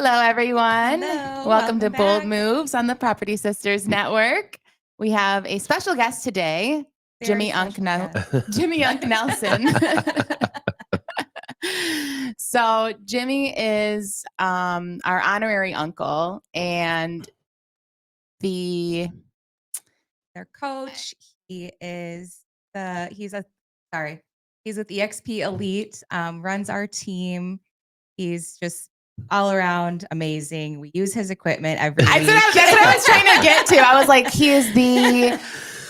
Hello, everyone. Hello, Welcome to Bold back. Moves on the Property Sisters Network. We have a special guest today, Jimmy Unk Nelson. So Jimmy is our honorary uncle and their coach. He's with EXP Elite, runs our team. He's just all around amazing. We use his equipment every week. That's what I was trying to get to. I was like, he is the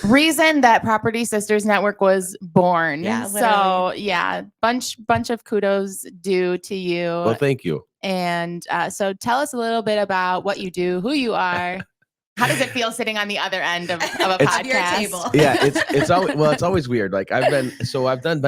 reason that Property Sisters Network was born. Yeah, so yeah, bunch of kudos due to you. Well, thank you. And so tell us a little bit about what you do, who you are. How does it feel sitting on the other end of a podcast? Your table. Yeah, it's always weird. Like I've been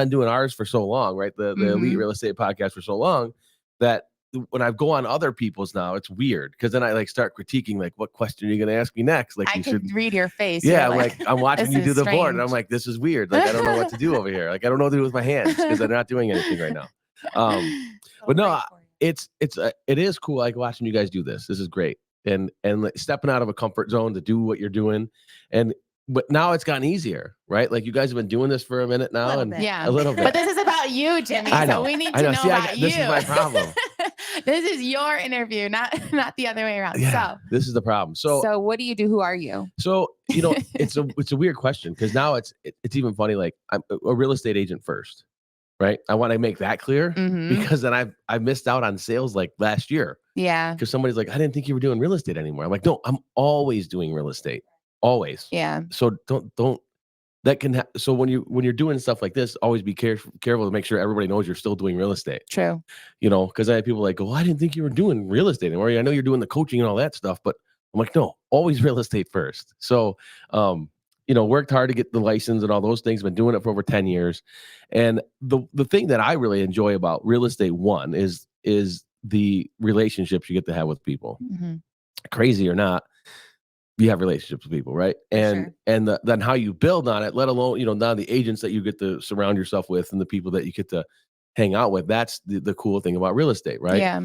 doing ours for so long, right? The Elite Real Estate Podcast for so long that when I go on other people's now, it's weird because then I like start critiquing like, what question are you going to ask me next? Like I could read your face. Yeah, like I'm watching you do the strange. board, and I'm like, this is weird. Like I don't know what to do over here. Like I don't know what to do with my hands because I'm not doing anything right now. But no, it is cool. Like watching you guys do this. This is great. And like stepping out of a comfort zone to do what you're doing. But now it's gotten easier, right? Like you guys have been doing this for a minute now. A little bit. But this is about you, Jimmy. I know. So we need to know about you. This is my problem. This is your interview, not the other way around. Yeah, this is the problem. So what do you do? Who are you? So, it's a weird question because now it's even funny. Like I'm a real estate agent first, right? I want to make that clear because then I missed out on sales like last year. Yeah. Because somebody's like, I didn't think you were doing real estate anymore. I'm like, no, I'm always doing real estate. Always. Yeah. So don't that can so when you're doing stuff like this, always be careful to make sure everybody knows you're still doing real estate. True. Because I had people like, well, I didn't think you were doing real estate anymore. I know you're doing the coaching and all that stuff, but I'm like, no, always real estate first. So worked hard to get the license and all those things, been doing it for over 10 years. And the thing that I really enjoy about real estate is the relationships you get to have with people. Crazy or not, you have relationships with people, right? And then how you build on it, let alone now the agents that you get to surround yourself with and the people that you get to hang out with. That's the cool thing about real estate, right? Yeah.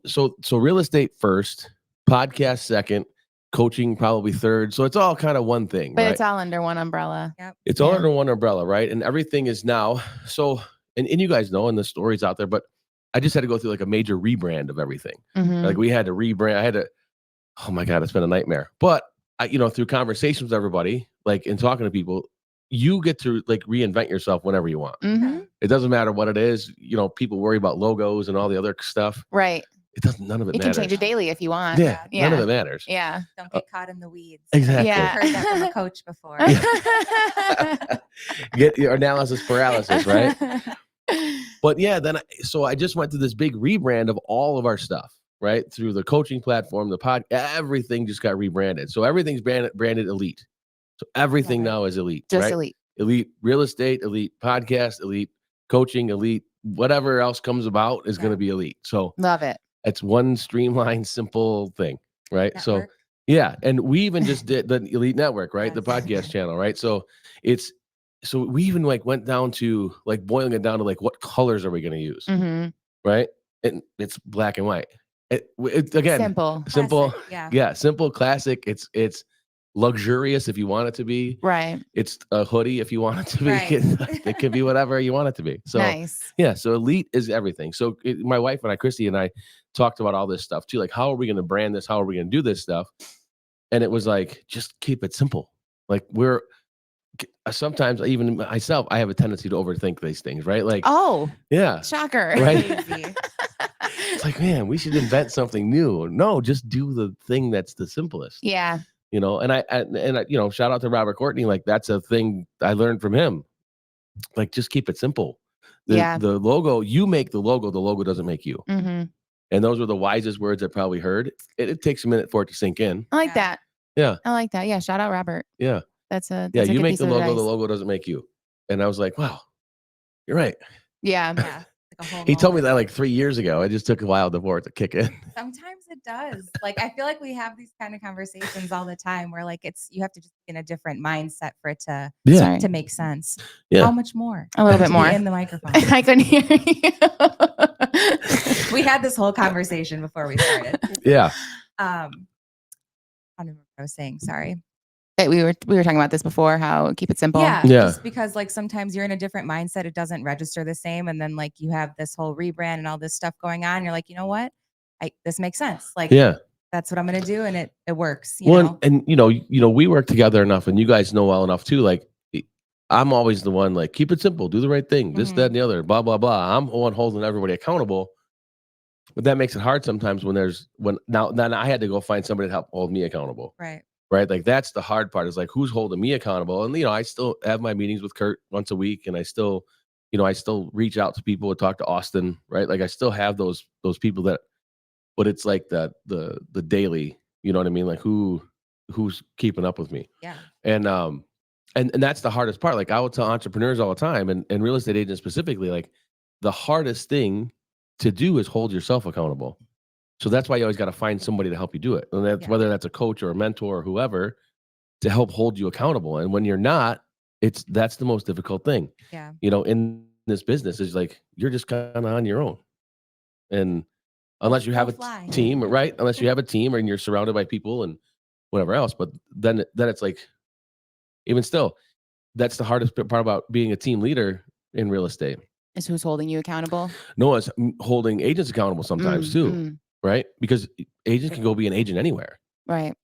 So real estate first, podcast second, coaching probably third. So it's all kind of one thing, but right? It's all under one umbrella. Yep. It's all under one umbrella, right? And everything is now so. And you guys know, and the story's out there, but I just had to go through like a major rebrand of everything. Like we had to rebrand. Oh my God, it's been a nightmare. But through conversations with everybody, like in talking to people, you get to like reinvent yourself whenever you want. It doesn't matter what it is. People worry about logos and all the other stuff. Right. It doesn't. None of it matters. You can change it daily if you want. Yeah. None of it matters. Yeah. Don't get caught in the weeds. Exactly. Yeah. I've heard that from a coach before. Get your analysis paralysis, right? But yeah, so I just went through this big rebrand of all of our stuff. Right, through the coaching platform, the pod, everything just got rebranded. So everything's branded Elite. So everything now is Elite. Just right? Elite. Elite real estate, Elite podcast, Elite coaching, Elite whatever else comes about is going to be Elite. So love it. It's one streamlined, simple thing, right? Network. So yeah, and we even just did the Elite Network, right? The podcast channel, right? So we even like went down to like boiling it down to like what colors are we going to use, right? And it's black and white. It's again simple, classic, yeah, simple, classic. It's luxurious if you want it to be, right? It's a hoodie if you want it to be. Right. It can be whatever you want it to be. So nice, yeah. So Elite is everything. So my wife and I, Christy and I, talked about all this stuff too. Like, how are we going to brand this? How are we going to do this stuff? And it was like, just keep it simple. Like sometimes even myself, I have a tendency to overthink these things, right? Like, oh yeah, shocker, right? It's like, man, we should invent something new. No, just do the thing that's the simplest. Yeah. And I shout out to Robert Courtney. Like that's a thing I learned from him. Like, just keep it simple. The logo, you make the logo doesn't make you. And those were the wisest words I probably heard. It takes a minute for it to sink in. I like that. Yeah. I like that. Yeah. Shout out Robert. Yeah. That's a you make piece the of logo, advice. the logo doesn't make you. And I was like, wow, you're right. Yeah. He told me that like 3 years ago. It just took a while for it to kick in. Sometimes it does. Like, I feel like we have these kind of conversations all the time where like you have to just be in a different mindset for it to make sense. Yeah. How much more? A little bit more. In the microphone. I couldn't hear you. We had this whole conversation before we started. Yeah. I don't remember what I was saying. Sorry. Hey, we were talking about this before, how keep it simple. Yeah, Yeah. just because like sometimes you're in a different mindset, it doesn't register the same, and then like you have this whole rebrand and all this stuff going on. You're like, you know what? This makes sense. Like, Yeah. that's what I'm gonna do, and it works. You Well, know? and we work together enough, and you guys know well enough too. Like, I'm always the one like, keep it simple, do the right thing, this, that, and the other, blah, blah, blah. I'm the one holding everybody accountable. But that makes it hard sometimes when now I had to go find somebody to help hold me accountable. Right. Right. Like that's the hard part, is like, who's holding me accountable? And I still have my meetings with Kurt once a week, and I still reach out to people and talk to Austin. Right. Like I still have those people but it's like the daily, you know what I mean? Like who's keeping up with me. Yeah. And that's the hardest part. Like I will tell entrepreneurs all the time, and real estate agents specifically, like the hardest thing to do is hold yourself accountable. So that's why you always got to find somebody to help you do it. And that's whether that's a coach or a mentor or whoever, to help hold you accountable. And when you're not, that's the most difficult thing. Yeah. In this business, is like you're just kind of on your own. And unless you have a team, right? Unless you have a team and you're surrounded by people and whatever else. But then it's like, even still, that's the hardest part about being a team leader in real estate. Is who's holding you accountable? No, it's holding agents accountable sometimes too, right? Because agents can go be an agent anywhere. Right.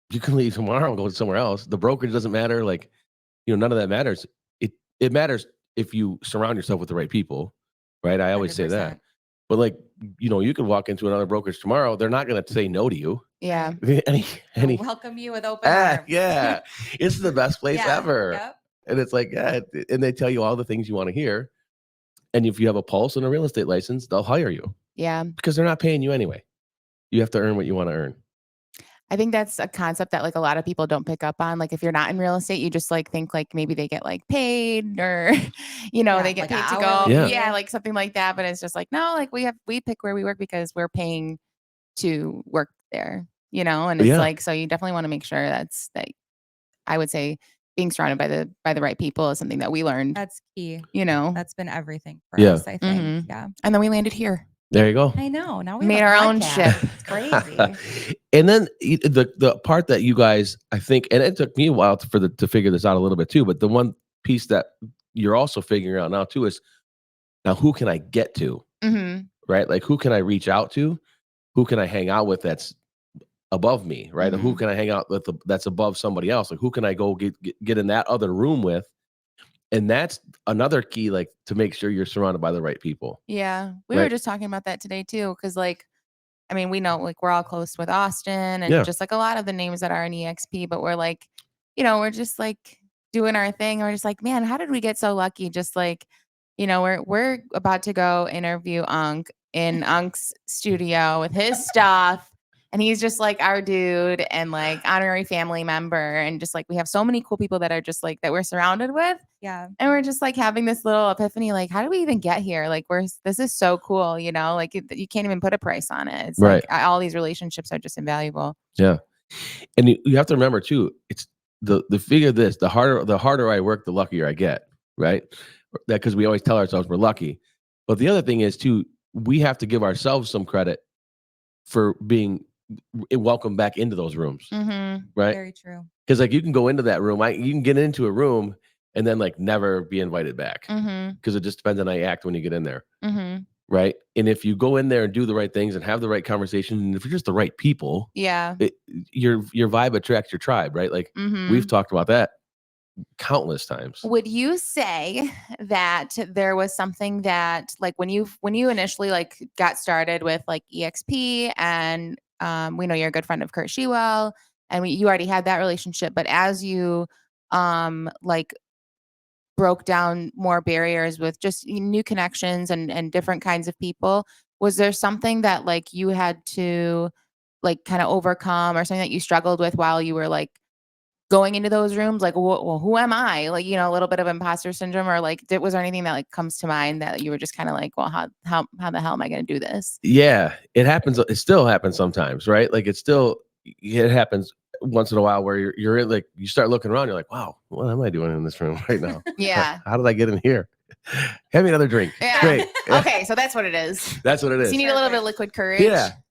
You can leave tomorrow and go somewhere else. The brokerage doesn't matter. Like, none of that matters. It matters if you surround yourself with the right people, right? I always say that. 100%. But like, you could walk into another brokerage tomorrow. They're not going to say no to you. Yeah. They'll welcome you with open arms. Yeah. It's the best place Yeah. ever. Yep. And it's like, and they tell you all the things you want to hear. And if you have a pulse and a real estate license, they'll hire you. Yeah. Because they're not paying you anyway. You have to earn what you want to earn. I think that's a concept that like a lot of people don't pick up on. Like if you're not in real estate, you just like think like maybe they get like paid, or they get like paid to hourly. go. Yeah. Like something like that. But it's just like, no, like we pick where we work because we're paying to work there, and it's like, so you definitely want to make sure that I would say being surrounded by the right people is something that we learned. That's key. That's That's been everything for us, I think. Yeah. And then we landed here. There you go. I know. Now we Made have a our own podcast. ship. It's crazy. And then the part that you guys, I think, and it took me a while to figure this out a little bit too, but the one piece that you're also figuring out now too is, now who can I get to? Right? Like who can I reach out to? Who can I hang out with that's above me, right? And who can I hang out with that's above somebody else? Like who can I go get in that other room with? And that's another key, like to make sure you're surrounded by the right people. Yeah. We were just talking about that today too. Cause like, I mean, we know like we're all close with Austin and just like a lot of the names that are in EXP, but we're like, we're just like doing our thing. We're just like, man, how did we get so lucky? Just like, we're about to go interview Unc in Unc's studio with his stuff. And he's just like our dude and like honorary family member. And just like, we have so many cool people that are just like, that we're surrounded with. Yeah. And we're just like having this little epiphany, like, how do we even get here? Like, this is so cool, like you can't even put a price on it. It's right. Like all these relationships are just invaluable. Yeah. And you have to remember too, it's the figure this, the harder I work, the luckier I get. Right. That, because we always tell ourselves we're lucky. But the other thing is too, we have to give ourselves some credit for being welcome back into those rooms. Right. Very true. Because like you can go into that room, you can get into a room and then like never be invited back. Because it just depends on how you act when you get in there. Right. And if you go in there and do the right things and have the right conversations, and if you're just the right people, your vibe attracts your tribe, right? Like we've talked about that countless times. Would you say that there was something that like when you initially like got started with like EXP, and we know you're a good friend of Kurt Shewell, and you already had that relationship, but as you like broke down more barriers with just new connections and different kinds of people, was there something that like you had to like kind of overcome, or something that you struggled with while you were like going into those rooms? Like, well, who am I? Like, a little bit of imposter syndrome, or like, was there anything that like comes to mind that you were just kind of like, well, how the hell am I going to do this? Yeah, it happens. It still happens sometimes, right? Like it happens once in a while where you're in, like, you start looking around, you're like, wow, what am I doing in this room right now? Yeah. How did I get in here? Hand me another drink. Yeah. Great. Yeah. Okay, so that's what it is. That's what it So is. you need a little bit of liquid courage.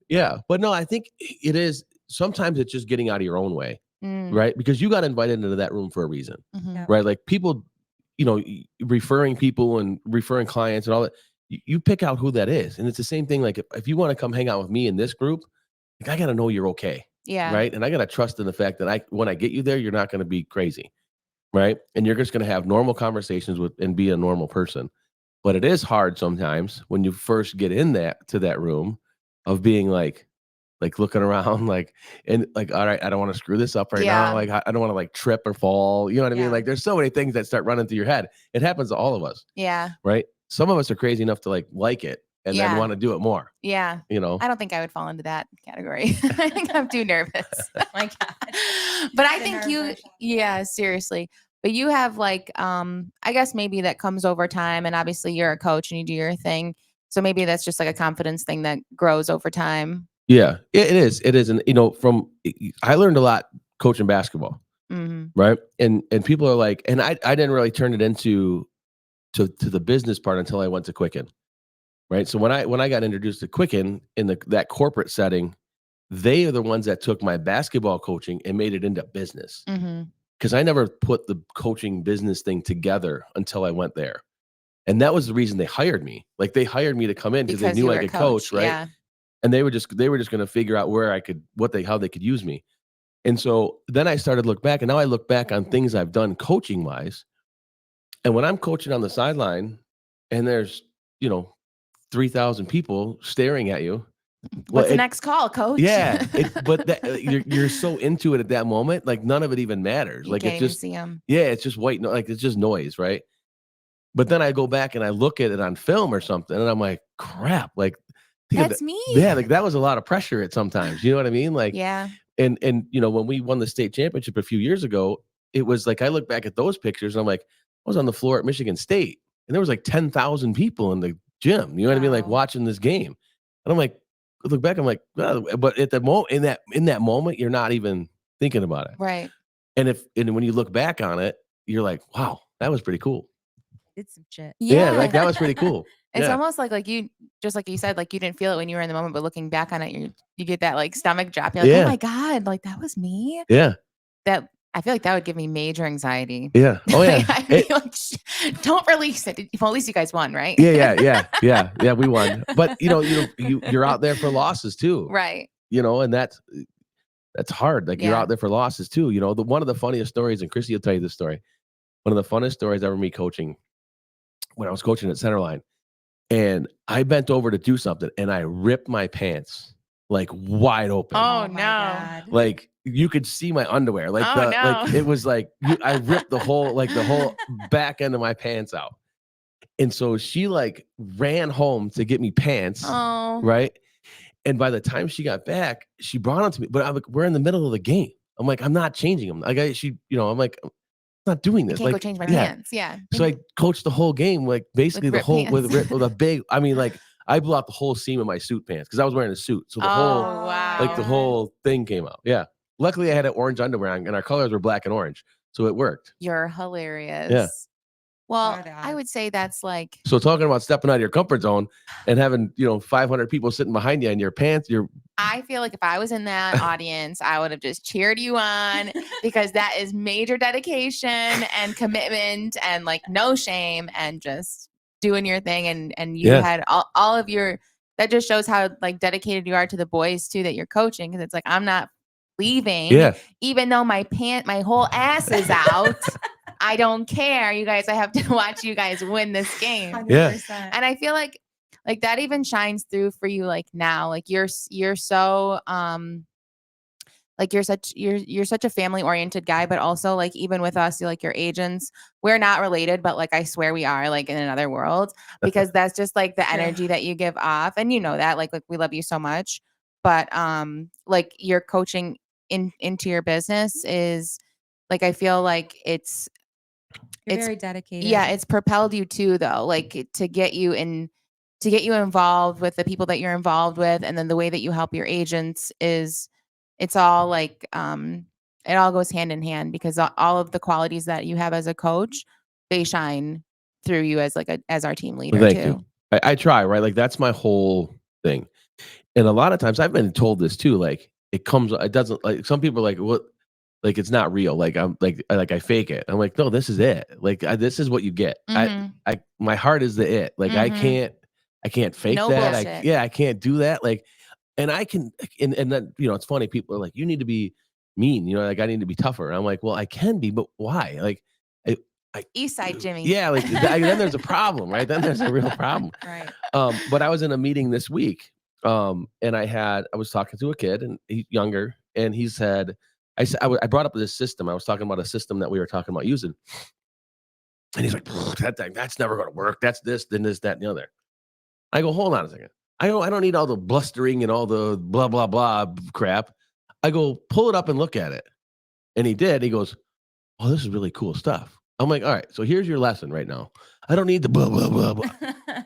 Yeah. But no, I think it is sometimes it's just getting out of your own way, Mm. right? Because you got invited into that room for a reason, Mhm. right? Like people, referring people and referring clients and all that. You pick out who that is. And it's the same thing. Like if you want to come hang out with me in this group, like I got to know you're okay. Yeah. Right. And I got to trust in the fact that when I get you there, you're not going to be crazy. Right. And you're just going to have normal conversations with and be a normal person. But it is hard sometimes when you first get in to that room of being like looking around and all right, I don't want to screw this up right now. Yeah. Like I don't want to like trip or fall. You know what I mean? Yeah. Like there's so many things that start running through your head. It happens to all of us. Yeah. Right. Some of us are crazy enough to like it and then Yeah. want to do it more. Yeah. I don't think I would fall into that category. I think I'm too nervous. My God. But I The think nerve rush. yeah, seriously. But you have I guess maybe that comes over time, and obviously you're a coach and you do your thing. So maybe that's just like a confidence thing that grows over time. Yeah, it is. It is. And I learned a lot coaching basketball. Hmm. Right. And people are like, and I didn't really turn it into to the business part until I went to Quicken. Right. So when I got introduced to Quicken in that corporate setting, they are the ones that took my basketball coaching and made it into business. Hmm. Because I never put the coaching business thing together until I went there. And that was the reason they hired me. Like they hired me to come in because they Because knew you I were a could coach, right? Yeah. And they were just going to figure out where I could how they could use me. And so then I started to look back, and now I look back on things I've done coaching wise. And when I'm coaching on the sideline and there's, 3,000 people staring at you. What's the next call, coach? Yeah, but you're so into it at that moment, like none of it even matters. You Like can't it's even just see them. yeah, it's just white, like it's just noise, right? But then I go back and I look at it on film or something, and I'm like, crap, like think of That's me. yeah, like that was a lot of pressure at sometimes. You know what I mean? Like Yeah. and when we won the state championship a few years ago, it was like I look back at those pictures and I'm like, I was on the floor at Michigan State and there was like 10,000 people in the gym. You know what I mean? Like Wow. watching this game. And I'm like, I look back, I'm like, well, but at the moment in that moment, you're not even thinking about it. Right. And when you look back on it, you're like, wow, that was pretty cool. Did some shit. Yeah, Yeah. like that was pretty cool. It's Yeah. almost like you, just like you said, like you didn't feel it when you were in the moment, but looking back on it, you get that like stomach drop. You're like, oh Yeah. my God, like that was me. Yeah. That I feel like that would give me major anxiety. Yeah. Oh yeah. I'd be like, don't release it. Well, at least you guys won, right? Yeah. We won. But you're out there for losses too. Right. And that's hard. Like you're Yeah. out there for losses too. One of the funniest stories, and Chrissy will tell you this story. One of the funnest stories ever me coaching when I was coaching at Centerline. And I bent over to do something and I ripped my pants like wide open. Oh, my no. God. Like you could see my underwear. Like Oh, no. like it was like I ripped the whole back end of my pants out. And so she like ran home to get me pants. Oh. Right. And by the time she got back, she brought them to me. But I'm like, we're in the middle of the game. I'm like, I'm not changing them. Like I'm like, I'm not doing I this. can't go Like, change my yeah. pants. Yeah. So I coached the whole game, like basically the ripped whole pants. with a big. I mean, like I blew out the whole seam of my suit pants because I was wearing a suit. So the whole Oh, wow. like the whole thing came out. Yeah. Luckily, I had an orange underwear on, and our colors were black and orange, so it worked. You're hilarious. Yeah. Well, What are the I would odds? say that's like, So talking about stepping out of your comfort zone and having 500 people sitting behind you in your pants, I feel like if I was in that audience, I would have just cheered you on because that is major dedication and commitment and like no shame and just doing your thing. And you Yeah. had all of your, that just shows how like dedicated you are to the boys too, that you're coaching. Cause it's like, I'm not leaving, yeah, even though my whole ass is out. I don't care. You guys, I have to watch you guys win this game. 100%. And I feel like that even shines through for you like now. Like you're so like you're such a family oriented guy, but also like even with us, like your agents, we're not related, but like I swear we are like in another world because that's just like the energy that you give off. And you know that like we love you so much. But like your coaching into your business is like I feel like You're it's very dedicated. yeah, it's propelled you too though, like to get you involved with the people that you're involved with, and then the way that you help your agents is it's all like it all goes hand in hand because all of the qualities that you have as a coach, they shine through you as like as our team leader Thank too. you. I try, right? Like that's my whole thing. And a lot of times I've been told this too, like it doesn't like some people are like, what, like it's not real. Like I'm like I fake it. I'm like, no, this is it. Like this is what you get. Mhm. My heart is the it. Like Mhm. I can't fake No that. bullshit. I can't do that. Like, and I can, and then, it's funny. People are like, you need to be mean, like I need to be tougher. And I'm like, well, I can be, but why? Like, I, East side Jimmy. yeah, like then there's a problem, right? Then there's a real problem. Right. But I was in a meeting this week, and I was talking to a kid, and he's younger, and he said, I brought up this system. I was talking about a system that we were talking about using, and he's like, that's never going to work. That's this, then this, that, and the other. I go, hold on a second. I don't need all the blustering and all the blah blah blah crap. I go, pull it up and look at it, and he did. He goes, oh, this is really cool stuff. I'm like, all right, so here's your lesson right now. I don't need the blah blah blah blah.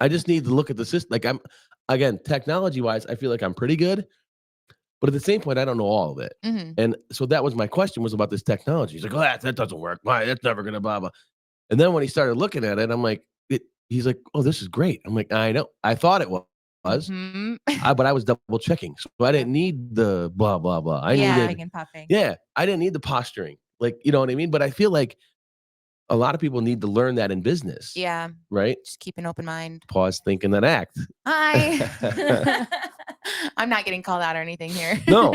I just need to look at the system. Like again, technology wise, I feel like I'm pretty good, but at the same point, I don't know all of it. Mhm. And so that was my question, was about this technology. He's like, oh, that doesn't work. Why? That's never gonna blah blah. And then when he started looking at it, I'm like, he's like, oh, this is great. I'm like, I know. I thought it was, Mhm. but I was double checking, so I didn't need the blah blah blah. I Yeah. needed, Puffing and puffing. yeah, I didn't need the posturing. Like, you know what I mean? But I feel like a lot of people need to learn that in business. Yeah. Right? Just keep an open mind. Pause, think, and then act. I'm not getting called out or anything here. No.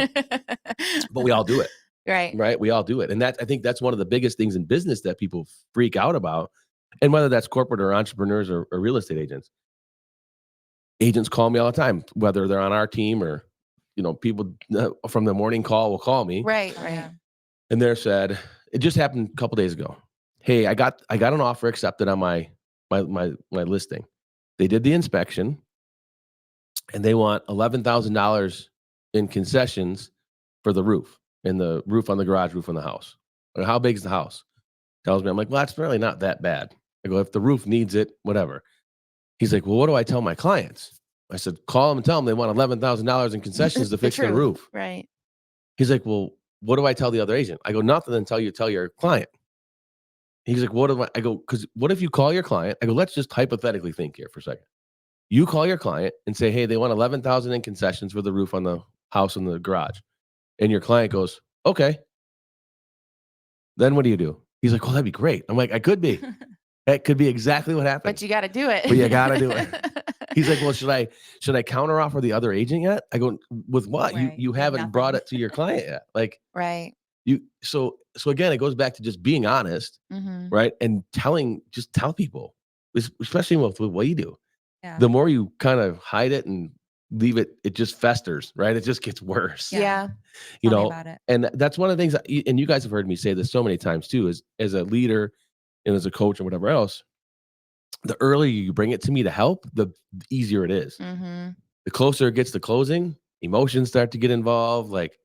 But we all do it. Right. Right? We all do it. And I think that's one of the biggest things in business that people freak out about. And whether that's corporate or entrepreneurs or real estate agents. Agents call me all the time, whether they're on our team or, people from the morning call will call me. Right. Oh, Right. yeah. And they said, it just happened a couple days ago. Hey, I got an offer accepted on my listing. They did the inspection and they want $11,000 in concessions for the roof and the roof on the garage roof on the house. Or how big is the house? Tells me, I'm like, well, that's really not that bad. I go, if the roof needs it, whatever. He's like, well, what do I tell my clients? I said, call them and tell them they want $11,000 in concessions to fix their roof. Right. He's like, well, what do I tell the other agent? I go, nothing until you tell your client. He's like, what do I go, because what if you call your client? I go, let's just hypothetically think here for a second. You call your client and say, hey, they want 11,000 in concessions for the roof on the house and the garage. And your client goes, okay. Then what do? He's like, well, that'd be great. I'm like, I could be. That could be exactly what happened. But you got to do it. But you got to do it. He's like, well, should I counter offer the other agent yet? I go, with what? Right. You haven't brought it to your client yet. Like, Right. So again, it goes back to just being honest, Mhm. right? And just tell people, especially with what you do. Yeah. The more you kind of hide it and leave it, it just festers, right? It just gets worse. Yeah. Tell me about it. And that's one of the things and you guys have heard me say this so many times too, is as a leader and as a coach and whatever else, the earlier you bring it to me to help, the easier it is. Mhm. The closer it gets to closing, emotions start to get involved. Like,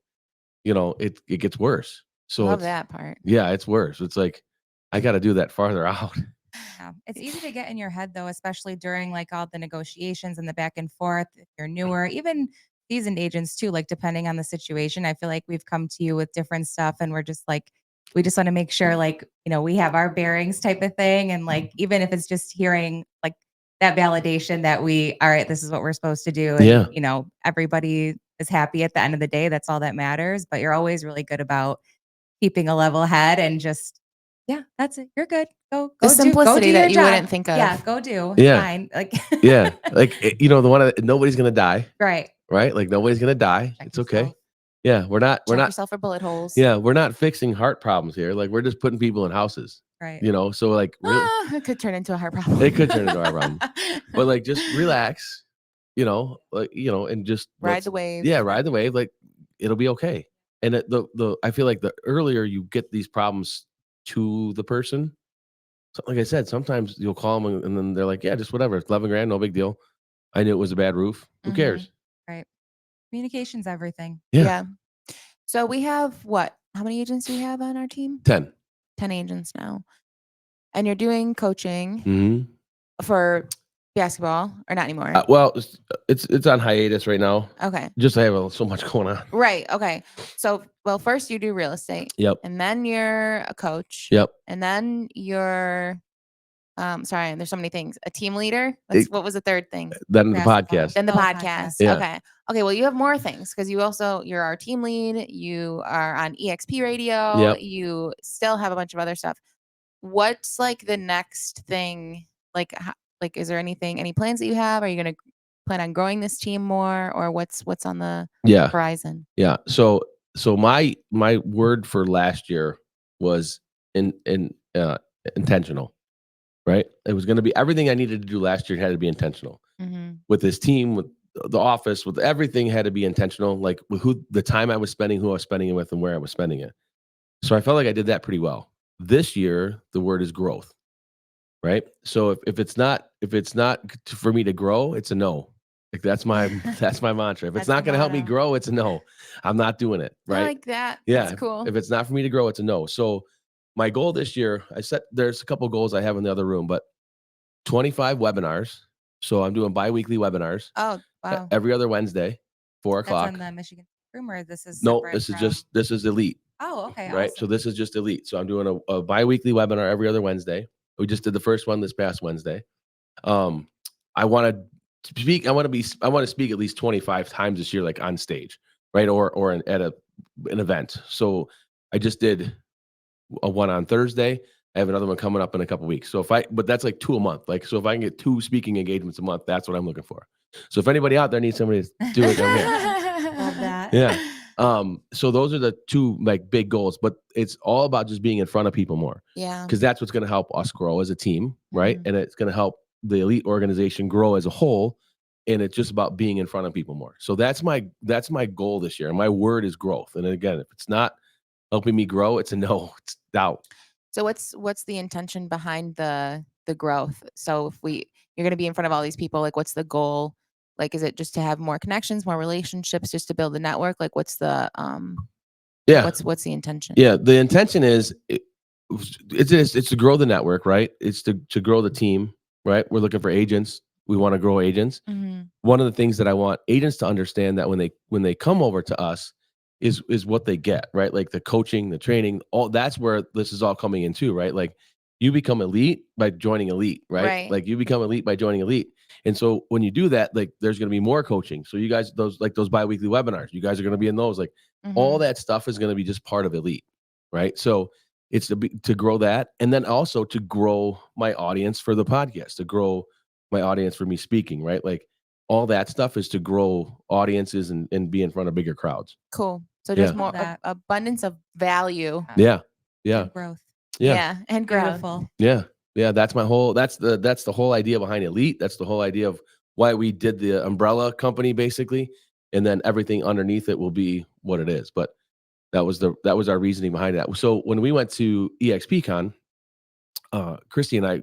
it gets worse. So Love that part. yeah, it's worse. It's like, I got to do that farther out. Yeah. It's easy to get in your head though, especially during like all the negotiations and the back and forth. If you're newer, even seasoned agents too, like depending on the situation, I feel like we've come to you with different stuff and we're just like, we just want to make sure like, we have our bearings type of thing. And like, even if it's just hearing like that validation that all right, this is what we're supposed to do. And, Yeah. Everybody is happy at the end of the day. That's all that matters. But you're always really good about keeping a level head and just, yeah, that's it. You're good. Go The do simplicity your that you job. wouldn't think of. Yeah, go do. Yeah. Fine. Like Yeah. Like, the one that nobody's going to die, right. right? Like nobody's going to die. Check It's okay. yourself. Yeah. We're Check not, yourself for bullet holes. yeah, we're not fixing heart problems here. Like we're just putting people in houses, Right. so like really, It could turn into a heart problem. it could turn into a heart problem, but like, just relax, and just Ride the wave. Yeah. Ride the wave. Like it'll be okay. And I feel like the earlier you get these problems to the person, so like I said, sometimes you'll call them and then they're like, yeah, just whatever. It's 11 grand. No big deal. I knew it was a bad roof. Who Mhm. cares? Right. Communication's everything. Yeah. So we have how many agents do we have on our team? 10. 10 agents now. And you're doing coaching Mm-hmm. for basketball or not anymore? Well, it's on hiatus right now. Okay. Just I have so much going on. Right. Okay. So, first you do real estate. Yep. And then you're a coach. Yep. And then you're Sorry, there's so many things. A team leader. What was the third thing? Then the Basketball. podcast. Then the Oh, podcast. Yeah. Okay. Well, you have more things because you're our team lead. You are on EXP radio. Yep. You still have a bunch of other stuff. What's like the next thing? Like, is there any plans that you have? Are you going to plan on growing this team more, or what's on the Yeah. horizon? Yeah. So my word for last year was intentional, right? It was going to be everything I needed to do last year had to be intentional with this team, with the office, with everything had to be intentional, like with the time I was spending, who I was spending it with, and where I was spending it. So I felt like I did that pretty well. This year, the word is growth, right? So if it's not for me to grow, it's a no. Like that's my mantra. If it's That's not the going to help me motto. grow, it's a no. I'm not doing it, I right? like that. Yeah. That's cool. If it's not for me to grow, it's a no. So my goal this year, there's a couple goals I have in the other room, but 25 webinars. So I'm doing bi-weekly webinars Oh, wow. every other Wednesday, 4 That's o'clock. on the Michigan room, or this is No, separate this is elite, Oh, okay. right? Awesome. So this is just elite. So I'm doing a bi-weekly webinar every other Wednesday. We just did the first one this past Wednesday. I want to speak. I want to speak at least 25 times this year, like on stage, right? Or at an event. So I just did a one on Thursday. I have another one coming up in a couple weeks. But that's like 2 a month. Like, so if I can get 2 speaking engagements a month, that's what I'm looking for. So if anybody out there needs somebody to do it, I'm here. Love that. Yeah. So those are the 2 like big goals, but it's all about just being in front of people more. Yeah. Because that's what's going to help us grow as a team, right? Mhm. And it's going to help the elite organization grow as a whole. And it's just about being in front of people more. So that's my goal this year. And my word is growth. And again, if it's not helping me grow, it's a no. It's doubt. So what's the intention behind the growth? So if you're going to be in front of all these people, like what's the goal? Like, is it just to have more connections, more relationships, just to build a network? Like, what's the Yeah. what's the intention? Yeah. The intention is it's to grow the network, right? It's to grow the team, right? We're looking for agents. We want to grow agents. Mhm. One of the things that I want agents to understand that when they come over to us is what they get, right? Like the coaching, the training, all that's where this is all coming in too, right? Like you become elite by joining elite, right? Right. Like you become elite by joining elite. And so when you do that, like there's going to be more coaching. So you guys, those bi-weekly webinars, you guys are going to be in those, like all Mhm. that stuff is going to be just part of elite, right? So it's to grow that. And then also to grow my audience for the podcast, to grow my audience for me speaking, right? Like all that stuff is to grow audiences and be in front of bigger crowds. Cool. So Yeah. just more abundance of value. Yeah. Yeah. And growth. Yeah. And growth. Beautiful. Yeah. Yeah. That's the whole idea behind Elite. That's the whole idea of why we did the umbrella company basically. And then everything underneath it will be what it is. But that was our reasoning behind that. So when we went to EXPCon, Christy and I,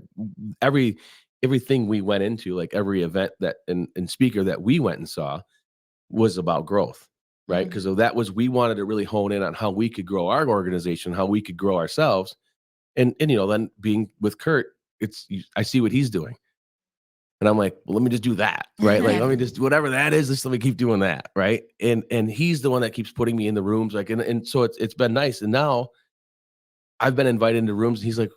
everything we went into, like every event that and speaker that we went and saw was about growth, right? Mhm. Because we wanted to really hone in on how we could grow our organization, how we could grow ourselves. And then being with Kurt, I see what he's doing. And I'm like, well, let me just do that, right? Like, let me just whatever that is, just let me keep doing that, right? And he's the one that keeps putting me in the rooms, like, and so it's been nice. And now I've been invited into rooms. And he's like,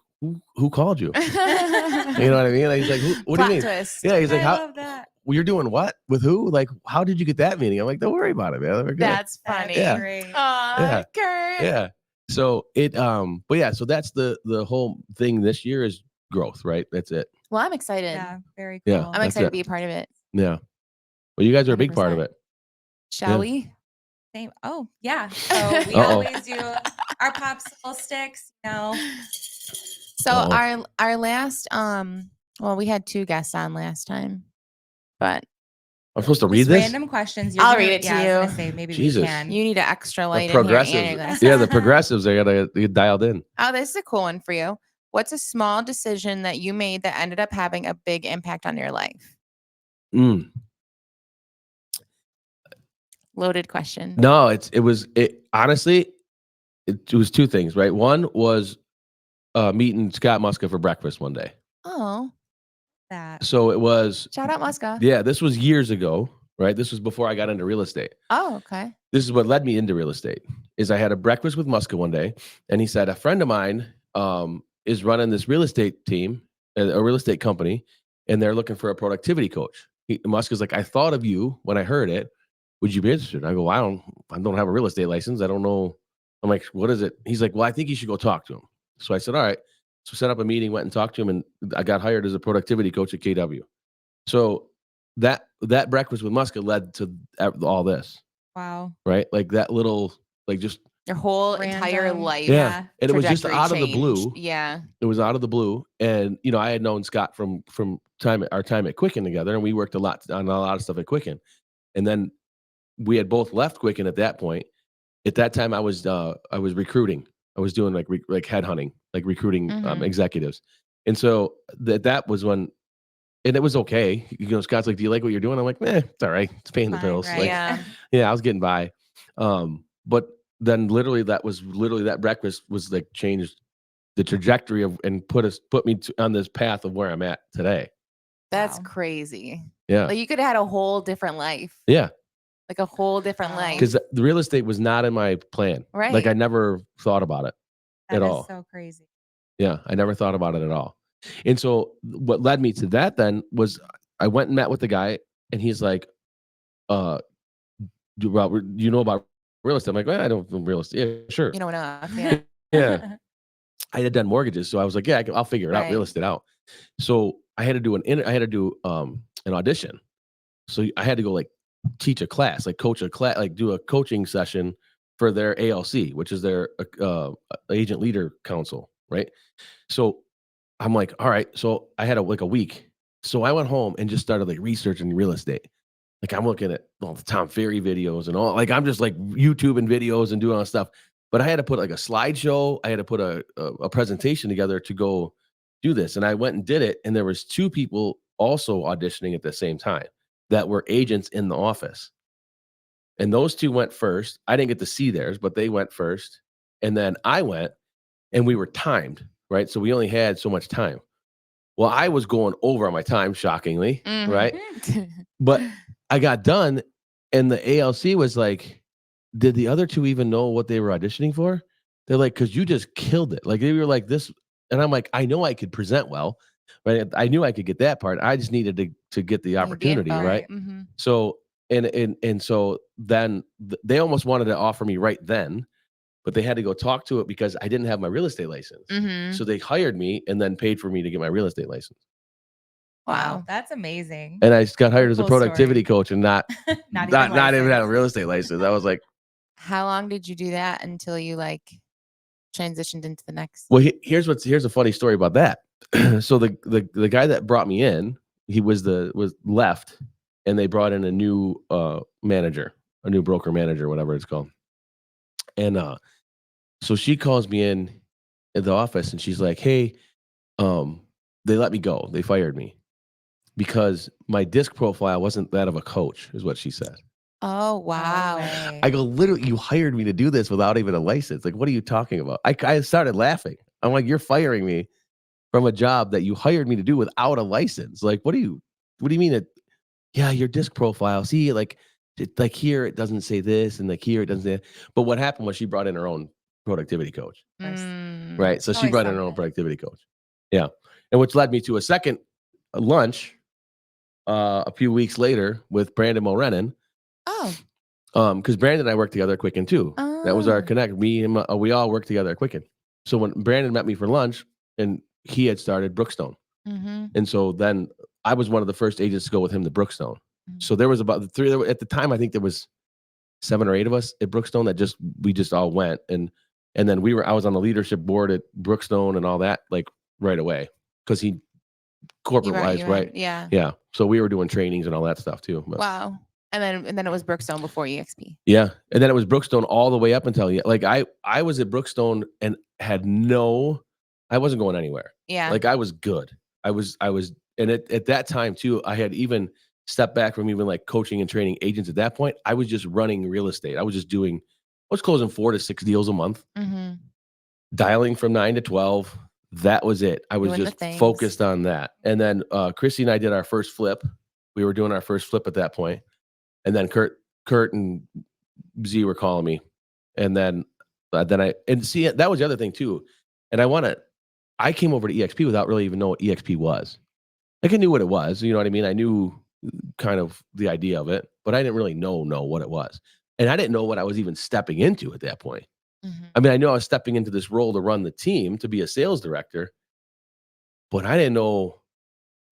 who called you? You know what I mean? Like, he's like, what do you mean? Twist. Yeah, he's like, I love that. well, you're doing what with who? Like, how did you get that meeting? I'm like, don't worry about it, man. We're good. That's funny. Yeah. Great. Yeah. Kurt. Yeah. So but yeah, so that's the whole thing this year is growth, right? That's it. Well, I'm excited. Yeah. Very cool. Yeah. I'm That's excited to it. be a part of it. Yeah. Well, you guys are a big part of 100%. it. Shall Yeah. we? Same. Oh, yeah. So we Uh-oh. always do our popsicle sticks, So Uh-oh. our last well, we had 2 guests on last time, but I'm supposed to read Just this? random questions. I'll read it to I was you. gonna say maybe Jesus. we can. you need an extra light The in here and progressives. your glasses. Yeah, the progressives, they gotta get dialed in. Oh, this is a cool one for you. What's a small decision that you made that ended up having a big impact on your life? Mm. Loaded question. No, honestly, it was 2 things, right? One was meeting Scott Muska for breakfast one day. Oh, That. So it was shout out Muska. Yeah, this was years ago, right? This was before I got into real estate. Oh, okay. This is what led me into real estate. Is I had a breakfast with Muska one day, and he said a friend of mine is running this real estate team a real estate company, and they're looking for a productivity coach. Musk is like, I thought of you when I heard it. Would you be interested? I go, well, I don't have a real estate license. I don't know. I'm like, what is it? He's like, well, I think you should go talk to him. So I said, all right. So set up a meeting, went and talked to him, and I got hired as a productivity coach at KW. So that breakfast with Musk led to all this, Wow. right? Like that little, like just Your whole entire Random. life yeah. And it was just trajectory out of the changed. blue. Yeah. It was out of the blue, and I had known Scott from our time at Quicken together, and we worked a lot on a lot of stuff at Quicken. And then we had both left Quicken at that point. At that time, I was recruiting. I was doing like headhunting, like recruiting executives, and so that was when, and it was okay. Scott's like, "Do you like what you're doing?" I'm like, it's all right. It's paying the bills." Right. Like, Yeah. yeah, I was getting by. But then that breakfast was like changed the trajectory of and put me on this path of where I'm at today. That's Wow. crazy. Yeah. Like you could have had a whole different life. Yeah. Like a whole different Wow. life. Because the real estate was not in my plan. Right. Like I never thought about it That at is all. so crazy. Yeah. I never thought about it at all. And so what led me to that then was I went and met with the guy, and he's like, Robert, you know about real estate? I'm like, well, I don't know real estate. Yeah, sure. You know enough. Yeah. Yeah. I had done mortgages. So I was like, yeah, I'll figure it out, real Right. estate out. So I had to do an audition. So I had to go like teach a class, like coach a class, like do a coaching session for their ALC, which is their agent leader council, right? So I'm like, all right. So I had a week. So I went home and just started like researching real estate. Like I'm looking at all the Tom Ferry videos and all, like I'm just like YouTube and videos and doing all that stuff. But I had to put like a slideshow. I had to put a presentation together to go do this. And I went and did it. And there was 2 people also auditioning at the same time that were agents in the office. And those 2 went first. I didn't get to see theirs, but they went first. And then I went, and we were timed, right? So we only had so much time. Well, I was going over on my time, shockingly, right? But I got done, and the ALC was like, did the other 2 even know what they were auditioning for? They're like, because you just killed it. Like they were like this. And I'm like, I know I could present well, right? I knew I could get that part. I just needed to get the opportunity, right? So and so then they almost wanted to offer me right then, but they had to go talk to it because I didn't have my real estate license. So they hired me and then paid for me to get my real estate license. Wow. That's amazing. And I just got hired What a as a cool productivity story. coach and not Not not even even had a licensed. real estate license. I was like, How long did you do that until you like transitioned into the next? well, here's a funny story about that. So the guy that brought me in, he was left, and they brought in a new manager, a new broker manager, whatever it's called. And so she calls me in at the office, and she's like, "Hey, they let me go. They fired me because my disc profile wasn't that of a coach," is what she said. Oh, No wow. way. I go, literally, you hired me to do this without even a license. Like, what are you talking about? I started laughing. I'm like, you're firing me from a job that you hired me to do without a license. Like, what do you mean it? Yeah, your disc profile. See, like here it doesn't say this, and like here it doesn't say that. But what happened was she brought in her own productivity coach. Right. So she Always brought in her own something. productivity coach. Yeah. And which led me to a second lunch a few weeks later with Brandon Mulrennan. Oh. Because Brandon and I worked together at Quicken too. That was our Oh. connect. We all worked together at Quicken. So when Brandon met me for lunch, and he had started Brookstone, and so then I was one of the first agents to go with him to Brookstone. So there was about at the time. I think there was 7 or 8 of us at Brookstone that we just all went, and then I was on the leadership board at Brookstone and all that, like right away, because he corporate wise, right? Yeah. Yeah. So we were doing trainings and all that stuff too. But Wow. And then it was Brookstone before EXP. yeah. And then it was Brookstone all the way up until, like, I was at Brookstone and I wasn't going anywhere. Yeah. Like I was good. I was, and at that time too, I had even stepped back from even like coaching and training agents at that point. I was just running real estate. I was closing 4 to 6 deals a month, dialing from 9 to 12. That was it. I was Doing the just things. focused on that. And then Chrissy and I did our first flip. We were doing our first flip at that point. And then Kurt and Z were calling me. And then that was the other thing too. And I want to I came over to EXP without really even knowing what EXP was. Like, I knew what it was, you know what I mean? I knew kind of the idea of it, but I didn't really know what it was. And I didn't know what I was even stepping into at that point. Mhm. I mean, I knew I was stepping into this role to run the team, to be a sales director, but I didn't know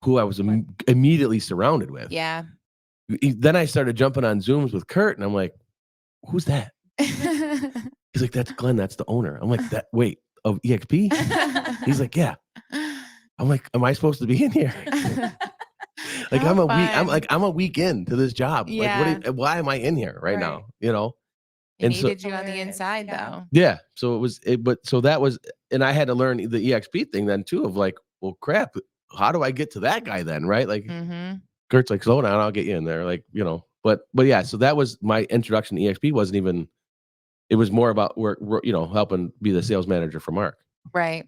who I was immediately surrounded with. Yeah. Then I started jumping on Zooms with Kurt, and I'm like, "Who's that?" He's like, "That's Glenn. That's the owner." I'm like, "That wait of EXP?" He's like, "Yeah." I'm like, "Am I supposed to be in here?" Like, How I'm a week into this job. Like, Yeah. why am I in here right now? You know? It And so needed you on the Hilarious. inside, Yeah. though. yeah, so it was but so that was, and I had to learn the EXP thing then too of like, well, crap, how do I get to that guy then, right? Like, Mhm. Kurt's like, slow down, I'll get you in there, like, you know. But yeah, so that was my introduction to EXP. Wasn't even, it was more about work, you know, helping be the sales manager for Mark. Right.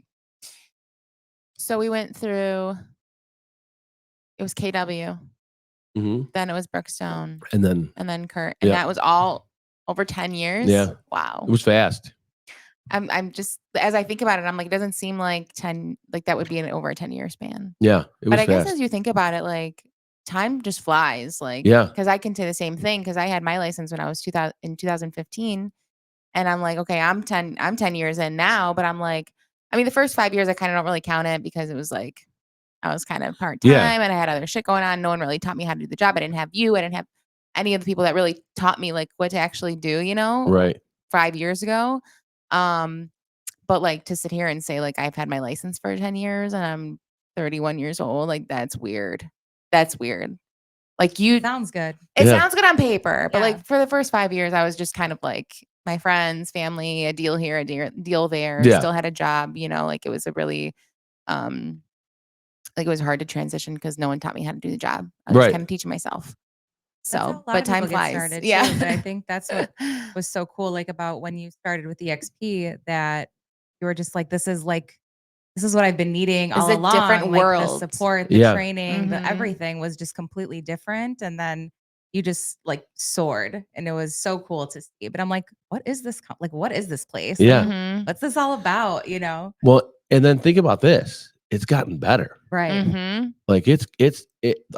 So we went through, it was KW, Hmm. then it was Brookstone, And then and then Kurt, and yeah, that was all over 10 years? yeah, Wow. it was fast. I'm just, as I think about it, I'm like, it doesn't seem like 10, like that would be an over a 10-year span. Yeah, it But was I guess fast. as you think about it, like time just flies. Like, Yeah, because I can say the same thing because I had my license when I was 2000 in 2015, and I'm like, okay, I'm 10 years in now, but I'm like, I mean, the first 5 years I kind of don't really count it because it was like I was kind of part yeah, time and I had other shit going on. No one really taught me how to do the job. I didn't have you. I didn't have any of the people that really taught me like what to actually do. right. 5 years ago. Um, but like to sit here and say like I've had my license for 10 years and I'm 31 years old, like that's weird. That's weird. Like Sounds good. it Yeah, sounds good on paper, but Yeah. like for the first 5 years, I was just kind of like my friends, family, a deal here, deal there, yeah, still had a job, like it was a really, um, like it was hard to transition because no one taught me how to do the job. I was just right. kind of teaching myself. That's how So, a lot but of people time get flies. started Yeah. too. But I think that's what was so cool, like about when you started with EXP, that you were just like, this is what I've been needing It's all a different along. Like the world. support, the Yeah, training, the Mhm. everything was just completely different. And then you just like soared, and it was so cool to see. But I'm like, what is this? Like, what is this place? Like, yeah. Mhm. what's this all about? You know? Well, and then think about this. It's gotten better. Right. Mhm. Like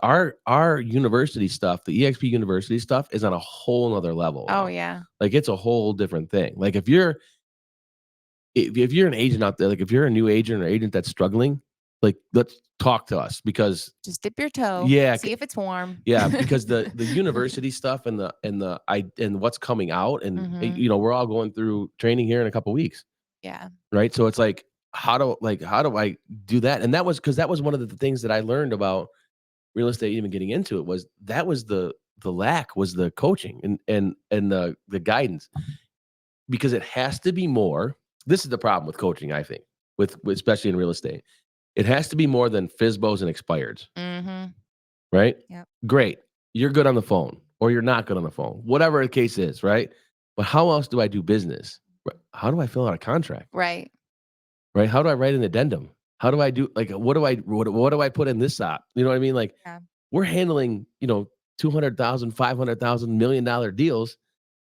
our university stuff, the EXP university stuff is on a whole nother level Oh now. yeah. Like it's a whole different thing. Like if you're an agent out there, like if you're a new agent or agent that's struggling, like let's talk to us because Just dip your toe. yeah, See if it's warm. yeah, because the university stuff and what's coming out and Mhm. we're all going through training here in a couple weeks, Yeah. right? So it's like how do I do that? And that was because that was one of the things that I learned about real estate, even getting into it, was that was the lack was the coaching and the guidance, because it has to be more. This is the problem with coaching, I think, with especially in real estate. It has to be more than FISBOs and expireds, Mhm. right? Yep. Great. You're good on the phone or you're not good on the phone, whatever the case is, right? But how else do I do business? How do I fill out a contract? Right. Right? How do I write an addendum? How do I do, like, what do I put in this op? You know what I mean? Like, Yeah. we're handling, 200,000, 500,000, $1 million deals,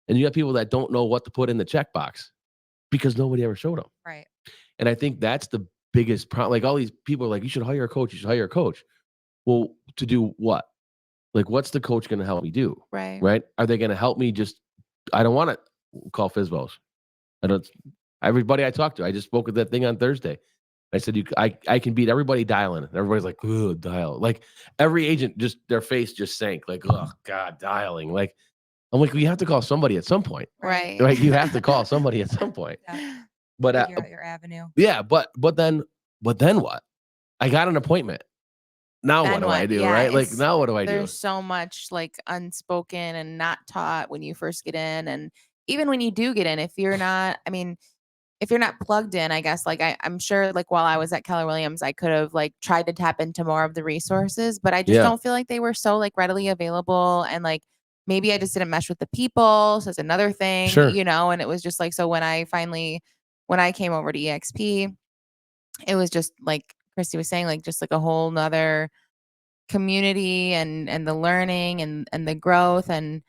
and you have people that don't know what to put in the checkbox because nobody ever showed them. Right. And I think that's the biggest problem. Like, all these people are like, you should hire a coach. You should hire a coach. Well, to do what? Like, what's the coach going to help me do? Right. Right? Are they going to help me just, I don't want to call FISBOs. I don't, everybody I talked to, I just spoke with that thing on Thursday. I said, I can beat everybody dialing. And everybody's like, oh, dial. Like every agent, just their face just sank. Like, oh God, dialing. Like, I'm like, well, you have to call somebody at some point, Right. right? You have to call somebody at some point. Yeah. But Figure out your avenue. yeah, but then what? I got an appointment. Now what Then do I what? do? Yeah, Right? Like now what do I do? there's so much like unspoken and not taught when you first get in. And even when you do get in, if you're not, I mean, if you're not plugged in, I guess like I'm sure like while I was at Keller Williams, I could have like tried to tap into more of the resources, but I just Yeah, don't feel like they were so like readily available. And like maybe I just didn't mesh with the people. So it's another thing, sure. and it was just like, so when I came over to EXP, it was just like Christy was saying, like just like a whole nother community and the learning and the growth. And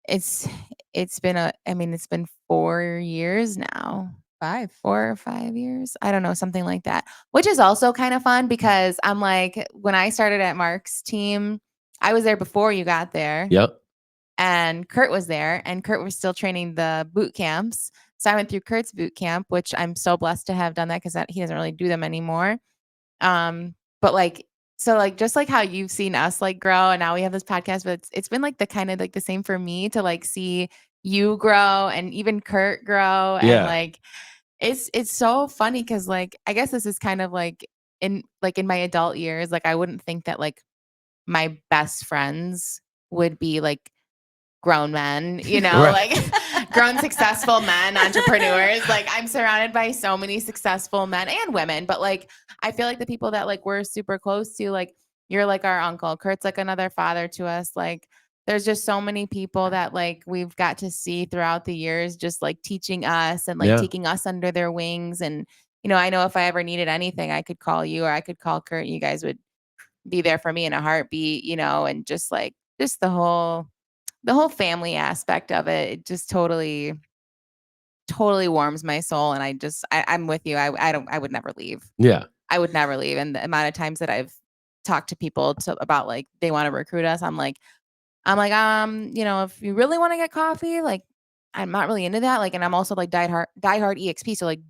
it's it's been 4 years now. 4 or 5 years. I don't know, something like that, which is also kind of fun because I'm like, when I started at Mark's team, I was there before you got there. Yep. And Kurt was there, and Kurt was still training the boot camps. So I went through Kurt's boot camp, which I'm so blessed to have done that because he doesn't really do them anymore. But like, so like, just like how you've seen us like grow, and now we have this podcast, but it's been like the kind of like the same for me to like see you grow and even Kurt grow, and Yeah. like it's so funny because like I guess this is kind of like in my adult years, like I wouldn't think that like my best friends would be like grown men, Right. like grown successful men, entrepreneurs. Like I'm surrounded by so many successful men and women, but like I feel like the people that like we're super close to, like you're like our uncle, Kurt's like another father to us. Like there's just so many people that like we've got to see throughout the years, just like teaching us and like Yeah. taking us under their wings. And I know if I ever needed anything, I could call you or I could call Kurt. You guys would be there for me in a heartbeat, and just like just the whole family aspect of it, it just totally warms my soul. And I'm with you. I would never leave. Yeah. I would never leave. And the amount of times that I've talked to people about like they want to recruit us, if you really want to get coffee, like I'm not really into that. Like, and I'm also like diehard EXP. So like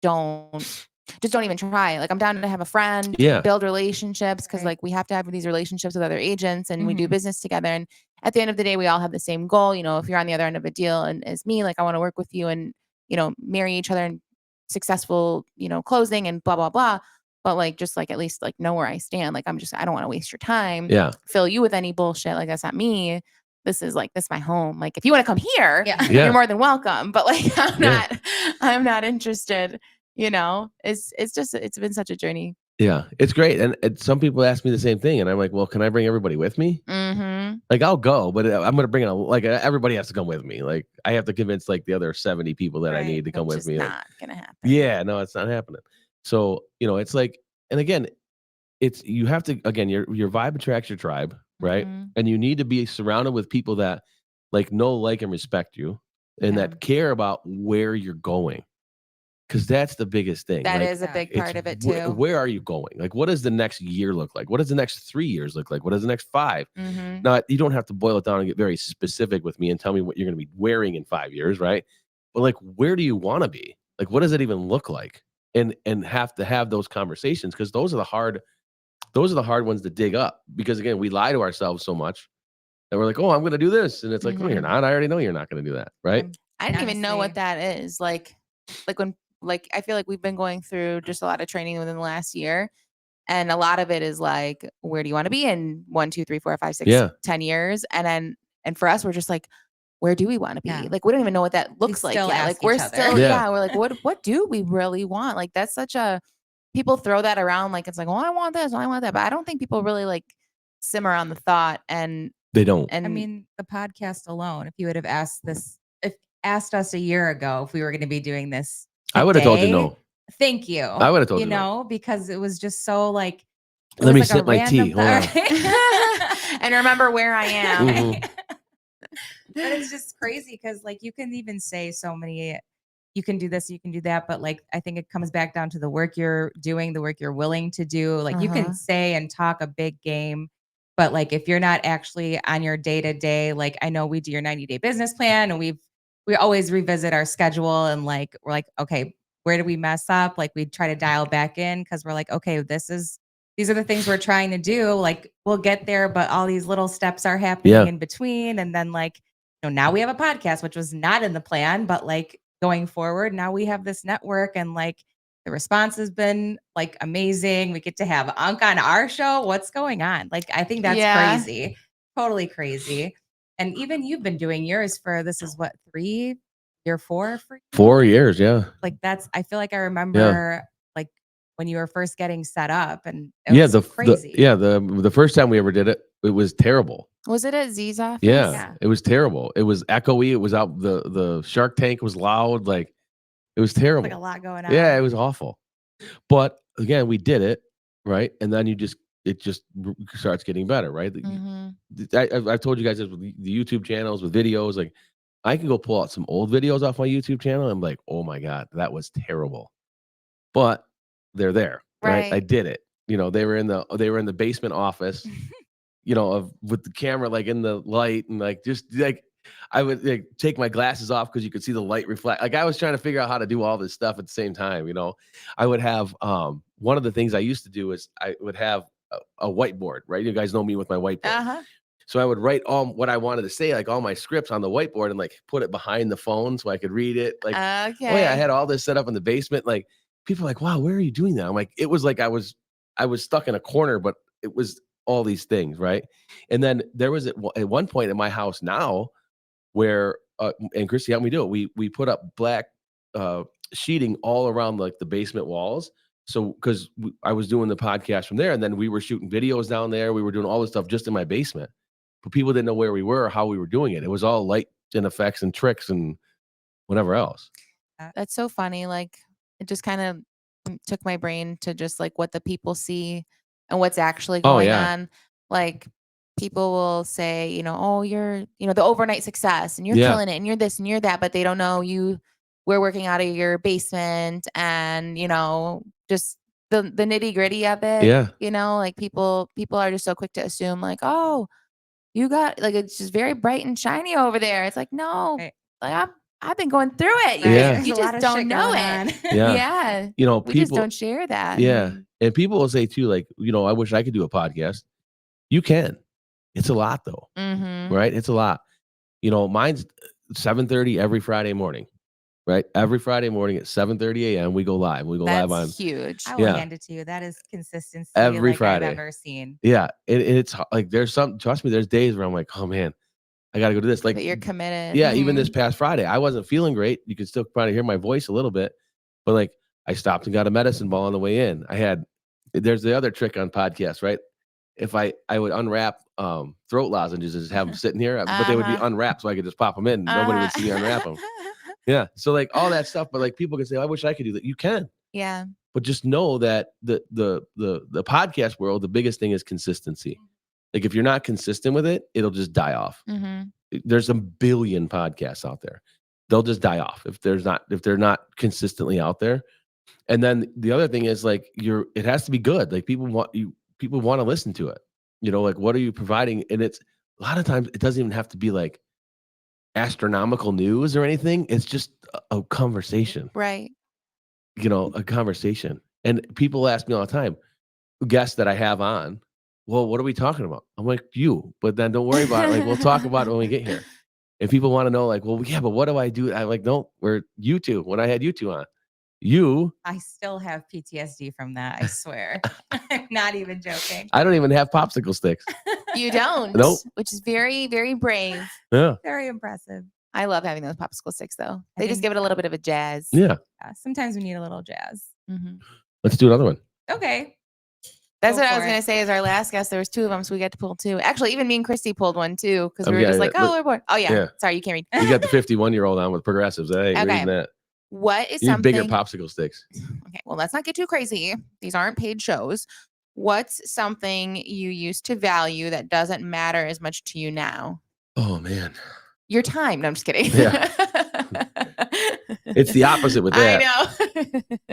don't even try. Like I'm down to have a friend, Yeah. build relationships because Right. like we have to have these relationships with other agents and we do Mhm. business together. And at the end of the day, we all have the same goal. If you're on the other end of a deal and as me, like I want to work with you and marry each other and successful, closing and blah blah blah. But like just like at least like know where I stand. Like I don't want to waste your time, Yeah. fill you with any bullshit. Like that's not me. This is my home. Like if you want to come here, Yeah. Yeah. you're more than welcome. But like Yeah. I'm not interested. It's been such a journey. Yeah. It's great. And some people ask me the same thing. And I'm like, well, can I bring everybody with me? Mhm. Like, I'll go, but I'm going to bring everybody has to come with me. Like, I have to convince like the other 70 people that I Right. need to come Which with is me. Like, not gonna happen. yeah, no, it's not happening. So, it's like, and again, you have to, again, your vibe attracts your tribe, right? Mhm. And you need to be surrounded with people that like know, like, and respect you and Yeah. that care about where you're going. Cause that's the biggest thing. That Like, is a Yeah. big part of it too. where are you going? Like, what does the next year look like? What does the next 3 years look like? What does the next 5? Mhm. Now, you don't have to boil it down and get very specific with me and tell me what you're going to be wearing in 5 years, right? But like, where do you want to be? Like, what does it even look like? And have to have those conversations because those are the hard ones to dig up because again, we lie to ourselves so much that we're like, oh, I'm going to do this, and it's like, no, you're Mhm. not. I already know you're not going to do that, right? I didn't even know what Honestly. that is. Like when like I feel like we've been going through just a lot of training within the last year. And a lot of it is like, where do you want to be in 1, 2, 3, 4, 5, 6, Yeah, 10 years? And for us, we're just like, where do we want to be? Yeah. Like, we don't even know what that looks like still yet. ask Like, we're each other. still, Yeah. yeah, we're like, what do we really want? Like, that's such a, people throw that around like, it's like, oh, I want this, oh, I want that. But I don't think people really like simmer on the thought they don't. I and mean, the podcast alone, if you would have asked us a year ago if we were going to be doing this I would have told you today, no. thank you. I would have told you no. Because it was just so like, it Let was me like a sip my tea. random Hold on. and remember where I am. Mhm. But it's just crazy because like you can even say so many, you can do this, you can do that, but like I think it comes back down to the work you're doing, the work you're willing to do. Like you Uh-huh. can say and talk a big game, but like if you're not actually on your day to day, like I know we do your 90-day business plan and we always revisit our schedule and like we're like, okay, where do we mess up? Like we try to dial back in because we're like, okay, these are the things we're trying to do. Like we'll get there, but all these little steps are happening Yeah. in between. And then like, now we have a podcast, which was not in the plan, but like going forward, now we have this network and like the response has been like amazing. We get to have Unc on our show. What's going on? Like, I think that's Yeah. crazy, totally crazy. And even you've been doing yours for this is what, 4 for you? 4 years, yeah. Like I feel like I remember like when you were first getting set up and it Yeah, was crazy. the first time we ever did it, it was terrible. Was it at Z's office? Yeah, Yeah. it was terrible. It was echoey. It was out. The Shark Tank was loud. Like it was terrible. Like a lot going on. Yeah, it was awful. But again, we did it right, and then it just starts getting better, right? Mhm. I've told you guys this with the YouTube channels with videos. Like I can go pull out some old videos off my YouTube channel. And I'm like, oh my God, that was terrible. But they're there, right? I Right. did it. They were in the basement office, with the camera like in the light and like just like I would like take my glasses off because you could see the light reflect. Like I was trying to figure out how to do all this stuff at the same time. I would have one of the things I used to do is I would have a whiteboard, right? You guys know me with my whiteboard. Uh-huh. So I would write all what I wanted to say, like all my scripts on the whiteboard and like put it behind the phone so I could read it. Like, oh yeah, I Okay. had all this set up in the basement. Like people are like, wow, where are you doing that? I'm like, it was like I was stuck in a corner, but it was all these things, right? And then there was at one point in my house now where and Christy helped me do it. We put up black uh sheeting all around like the basement walls. So because I was doing the podcast from there, and then we were shooting videos down there. We were doing all this stuff just in my basement, but people didn't know where we were or how we were doing it. It was all light and effects and tricks and whatever else. That's so funny. Like it just kind of took my brain to just like what the people see and what's actually Oh going yeah, on. Like people will say, oh, you're, the overnight success and you're yeah, killing it and you're this and you're that, but they don't know we're working out of your basement and, just the nitty gritty of it. yeah, Like people are just so quick to assume like, oh, you got like it's just very bright and shiny over there. It's like, no, Right. like I've been going through it. You yeah, just There's you a lot just of don't shit know going it. on. yeah. Yeah. We just People, don't share that. yeah, and people will say too, like, I wish I could do a podcast. You can. It's a lot though, Mhm. right? It's a lot. Mine's 7:30 every Friday morning, right? Every Friday morning at 7:30 a.m. we go live. We go live on That's huge. I will yeah hand it to you. That is consistency every like I've Friday. ever seen. Yeah, and it's like there's some. Trust me, there's days where I'm like, oh man, I got to go do this. Like, But you're committed. yeah, even this Mhm. past Friday, I wasn't feeling great. You can still probably hear my voice a little bit, but like I stopped and got a medicine ball on the way in. There's the other trick on podcasts, right? If I would unwrap throat lozenges and just have them sitting here, but they would be Uh-huh. unwrapped so I could just pop them in. Nobody would see me unwrap them. Uh-huh. Yeah. So like all that stuff, but like people can say, I wish I could do that. You can, Yeah. but just know that the podcast world, the biggest thing is consistency. Like if you're not consistent with it, it'll just die off. Mhm. There's a billion podcasts out there. They'll just die off if they're not consistently out there. And then the other thing is like it has to be good. Like people want to listen to it. Like what are you providing? And it's a lot of times it doesn't even have to be like astronomical news or anything. It's just a conversation, Right. a conversation. And people ask me all the time, guests that I have on, well, what are we talking about? I'm like, you, but then don't worry about it. Like, we'll talk about it when we get here. If people want to know, like, well, yeah, but what do I do? I'm like, no, we're you two. When I had you two on, you, I still have PTSD from that. I swear. I'm not even joking. I don't even have popsicle sticks. You don't, Nope. which is very, very brave. Yeah. Very impressive. I love having those popsicle sticks though. I They just think- give it a little bit of a jazz. Yeah. Sometimes we need a little jazz. Mhm. Let's do another one. Okay. That's Go what I for was gonna it. say. Is our last guest? There was two of them, so we got to pull two. Actually, even me and Christy pulled one too because we were Yeah, just yeah, like, oh, look- we're bored. Oh yeah. yeah. Sorry, you can't read. You got the 51-year-old on with progressives. I ain't Okay. reading that. What is You need something? bigger popsicle sticks. Okay, well, let's not get too crazy. These aren't paid shows. What's something you used to value that doesn't matter as much to you now? Oh man. Your time. No, I'm just kidding. Yeah. It's the opposite with that.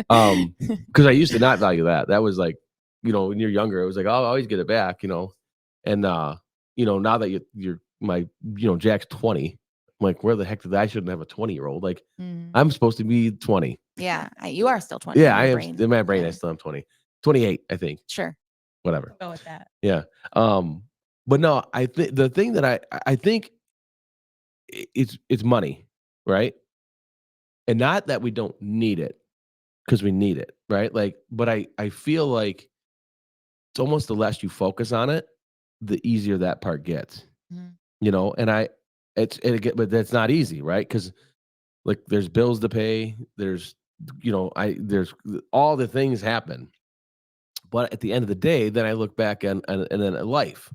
I know. Because I used to not value that. That was like, when you're younger, it was like, I'll always get it back, And now that you're my, Jack's 20, I'm like, where the heck did I shouldn't have a 20-year-old? Like, Mm, I'm supposed to be 20. yeah, you are still 20. Yeah, in I your am brain. in my brain. I Yeah, still am 20, 28, I think. sure. Whatever. Go with that. Yeah. But no, I think the thing that I think it's money, right? And not that we don't need it, because we need it, right? Like, but I feel like it's almost the less you focus on it, the easier that part gets. Mhm. And but that's not easy, right? Because like there's bills to pay, there's there's all the things happen. But at the end of the day, then I look back and then at life,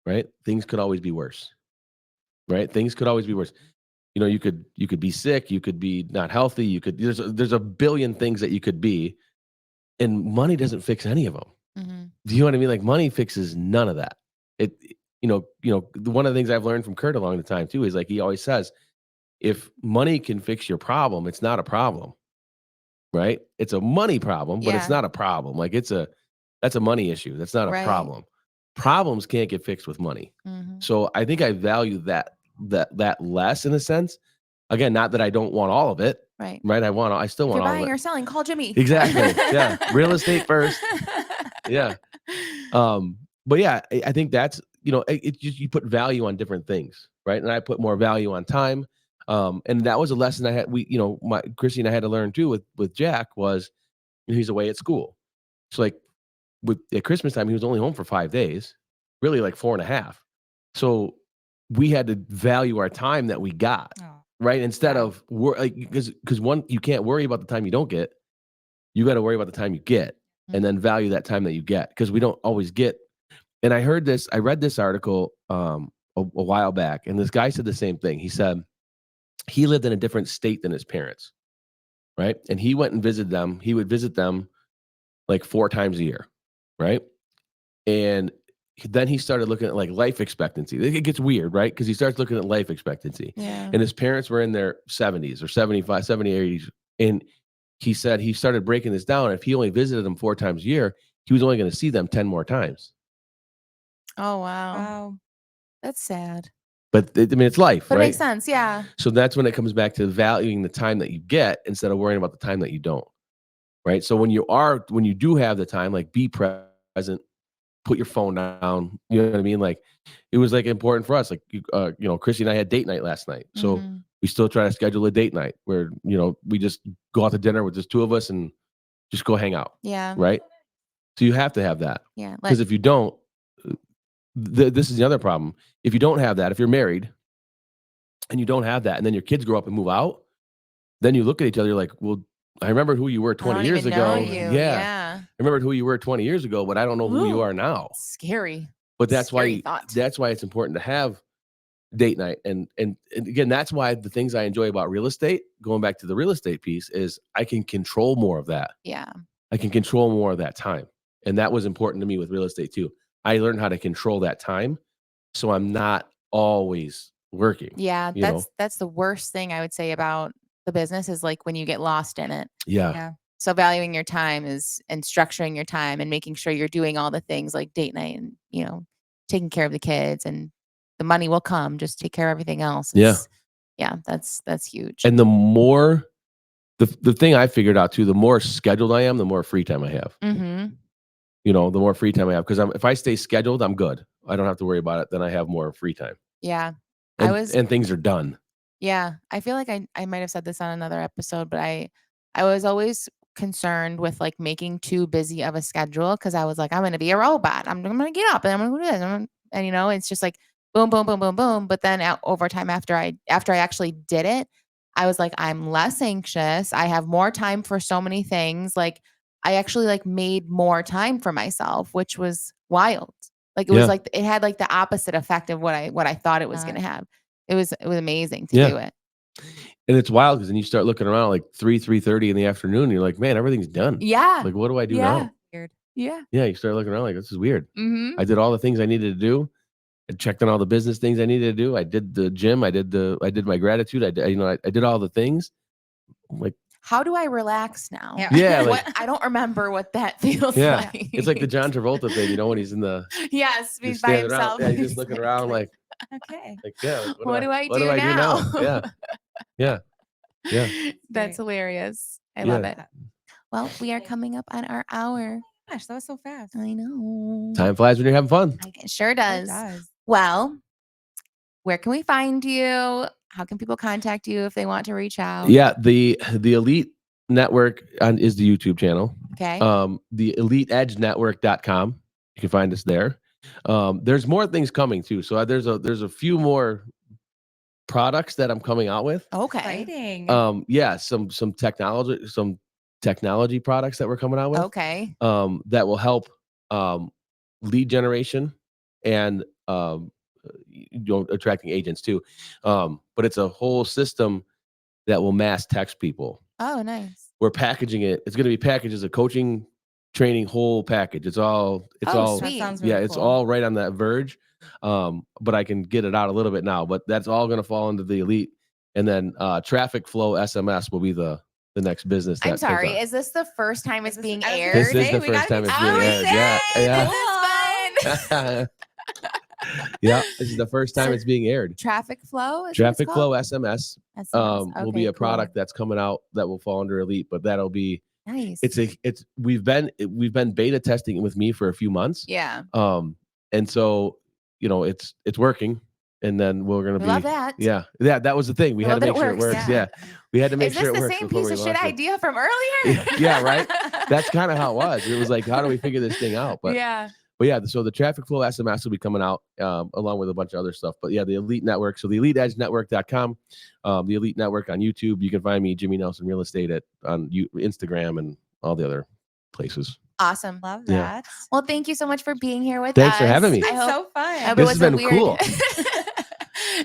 right? Things could always be worse. Right? Things could always be worse. You could be sick, you could be not healthy, there's a billion things that you could be, and money doesn't fix any of them. Mhm. Do you know what I mean? Like money fixes none of that. One of the things I've learned from Kurt along the time too is like he always says, if money can fix your problem, it's not a problem, right? It's a money problem, but it's Yeah. not a problem. Like that's a money issue. That's not a Right. problem. Problems can't get fixed with money. Mhm. So I think I value that less in a sense. Again, not that I don't want all of it, Right. right? I still If want you're all of buying it. or selling, call Jimmy. Exactly. Yeah. Real estate first. Yeah. But yeah, I think that's, it just, you put value on different things, right? And I put more value on time. And that was a lesson I had. My Chrissy and I had to learn too with Jack was he's away at school. So like at Christmas time, he was only home for 5 days, really like 4.5. So we had to value our time that we got, Oh, right? Instead yeah. of because one, you can't worry about the time you don't get. You got to worry about the time you get, and then value that time that you get because we don't always get. And I read this article a while back, and this guy said the same thing. He said he lived in a different state than his parents, right? And he went and visited them. He would visit them like 4 times a year, right? And then he started looking at like life expectancy. It gets weird, right? Because he starts looking at life expectancy. Yeah. And his parents were in their 70s or 75, 70, 80s. And he said he started breaking this down. If he only visited them 4 times a year, he was only going to see them 10 more times. Oh, wow. Wow. That's sad. But I mean, it's life, But it right? makes sense. Yeah. So that's when it comes back to valuing the time that you get instead of worrying about the time that you don't. Right. So when you do have the time, like be present, put your phone down. You know what I mean? Like it was like important for us. Like Chrissy and I had date night last night. So Mhm. we still try to schedule a date night where, we just go out to dinner with just two of us and just go hang out. Yeah. Right. So you have to have that. Yeah. Because if you don't, this is the other problem. If you don't have that, if you're married and you don't have that, and then your kids grow up and move out, then you look at each other, you're like, well, I remember who you were I 20 don't years even know ago. you. Yeah. Yeah. I remembered who you were 20 years ago, but I don't know who you Ooh, are now. scary. But Scary thought. that's why it's important to have date night. And again, that's why the things I enjoy about real estate, going back to the real estate piece, is I can control more of that. Yeah. I can control more of that time. And that was important to me with real estate too. I learned how to control that time so I'm not always working. Yeah. That's the worst thing I would say about the business is like when you get lost in it. Yeah. Yeah. So valuing your time and structuring your time and making sure you're doing all the things like date night and, taking care of the kids and the money will come. Just take care of everything else. Yeah. Yeah, that's huge. And the more the thing I figured out too, the more scheduled I am, the more free time I have. Mm-hmm. The more free time I have. Because if I stay scheduled, I'm good. I don't have to worry about it. Then I have more free time. Yeah. And things are done. Yeah. I feel like I might have said this on another episode, but I was always concerned with like making too busy of a schedule because I was like, I'm gonna be a robot. I'm gonna get up and I'm gonna do this. And it's just like boom, boom, boom, boom, boom. But then over time after I actually did it, I was like, I'm less anxious. I have more time for so many things. Like I actually like made more time for myself, which was wild. Like it was Yeah. like it had like the opposite effect of what I thought it was gonna have. It was amazing to Yeah. do it. And it's wild because then you start looking around like 3:30 in the afternoon. And you're like, man, everything's done. Yeah. Like, what do I do Yeah. now? Weird. Yeah. Yeah. You start looking around like, this is weird. Mm-hmm. I did all the things I needed to do. I checked on all the business things I needed to do. I did the gym. I did my gratitude. I did all the things. I'm like, How do I relax now? Yeah, like- I don't remember what that feels yeah, like. it's like the John Travolta thing, when he's in the Yes, he's just by standing around. himself. Yeah, he's just looking around like, Okay. yeah, like, What do I what do I do now? now? Yeah, yeah, yeah, That's Great. hilarious. I Yeah. love it. Well, we are coming up on our hour. Gosh, that was so fast. I know. time flies when you're having fun. It sure It does. does. Well, where can we find you? How can people contact you if they want to reach out? Yeah, the Elite Network is the YouTube channel. Okay. The EliteEdgeNetwork.com. You can find us there. There's more things coming too. So there's a few more products that I'm coming out with. Okay. Exciting. Yeah, some technology products that we're coming out with. Okay. That will help lead generation and attracting agents too. But it's a whole system that will mass text people. Oh, nice. We're packaging it. It's going to be packaged as a coaching, training, whole package. It's all sweet. That sounds really yeah, it's cool. all right on that verge. But I can get it out a little bit now. But that's all going to fall into the Elite And then Traffic Flow SMS will be the next business. I'm that sorry. takes Is this the first time it's being aired? This is the first time it's being aired. Yeah, This is fun. yeah. This is the first time it's being aired. Traffic Flow. Is Traffic what Flow it's called? SMS SMS. will be a cool. product that's coming out that will fall under Elite, but that'll be Nice. we've been beta testing it with me for a few months. Yeah. And so it's working. And then we're gonna love that. Yeah, that was the thing. We had to make sure it works. Yeah. We had to make sure it works. Is this the same piece of shit idea from earlier? Yeah, right. That's kind of how it was. It was like, how do we figure this thing out? But yeah. So the Traffic Flow SMS will be coming out along with a bunch of other stuff. But yeah, the Elite Network. So the EliteEdgeNetwork.com, the Elite Network on YouTube. You can find me, Jimmy Nelson Real Estate, on Instagram and all the other places. Awesome. Love that. Yeah. Well, thank you so much for being here with us. Thanks for having me. It's been so fun. This has been cool.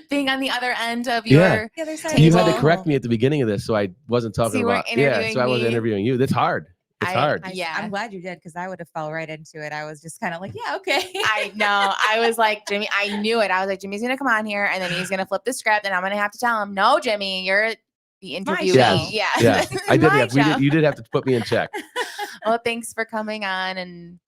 Being on the other end of your table. You had to correct me at the beginning of this, so I wasn't talking about. So I was interviewing you. That's hard. It's hard. Yeah, I'm glad you did, because I would have fell right into it. I was just kind of like, yeah, okay. I know. I was like, Jimmy, I knew it. I was like, Jimmy's gonna come on here, and then he's gonna flip the script, and I'm gonna have to tell him, no, Jimmy, you're the interviewee. Yeah. I did. You did have to put me in check. Well, thanks for coming on and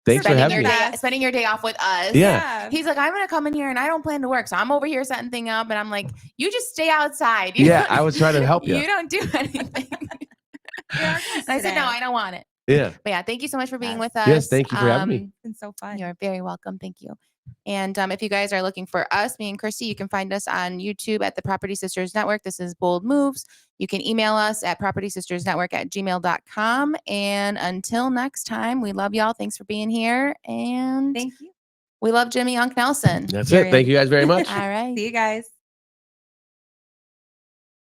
thanks for having me. Spending your day off with us. Yeah. He's like, I'm gonna come in here and I don't plan to work, so I'm over here setting thing up, and I'm like, you just stay outside. I was trying to help you. You don't do anything. And I said, no, I don't want it. Yeah. But yeah, thank you so much for being with us. Yes, thank you for having me. It's been so fun. You're very welcome. Thank you. And if you guys are looking for us, me and Christy, you can find us on YouTube at the Property Sisters Network. This is Bold Moves. You can email us at propertysistersnetwork@gmail.com. And until next time, we love y'all. Thanks for being here. And thank you. We love Jimmy Unk Nelson. That's it. Thank you guys very much. All right. See you guys.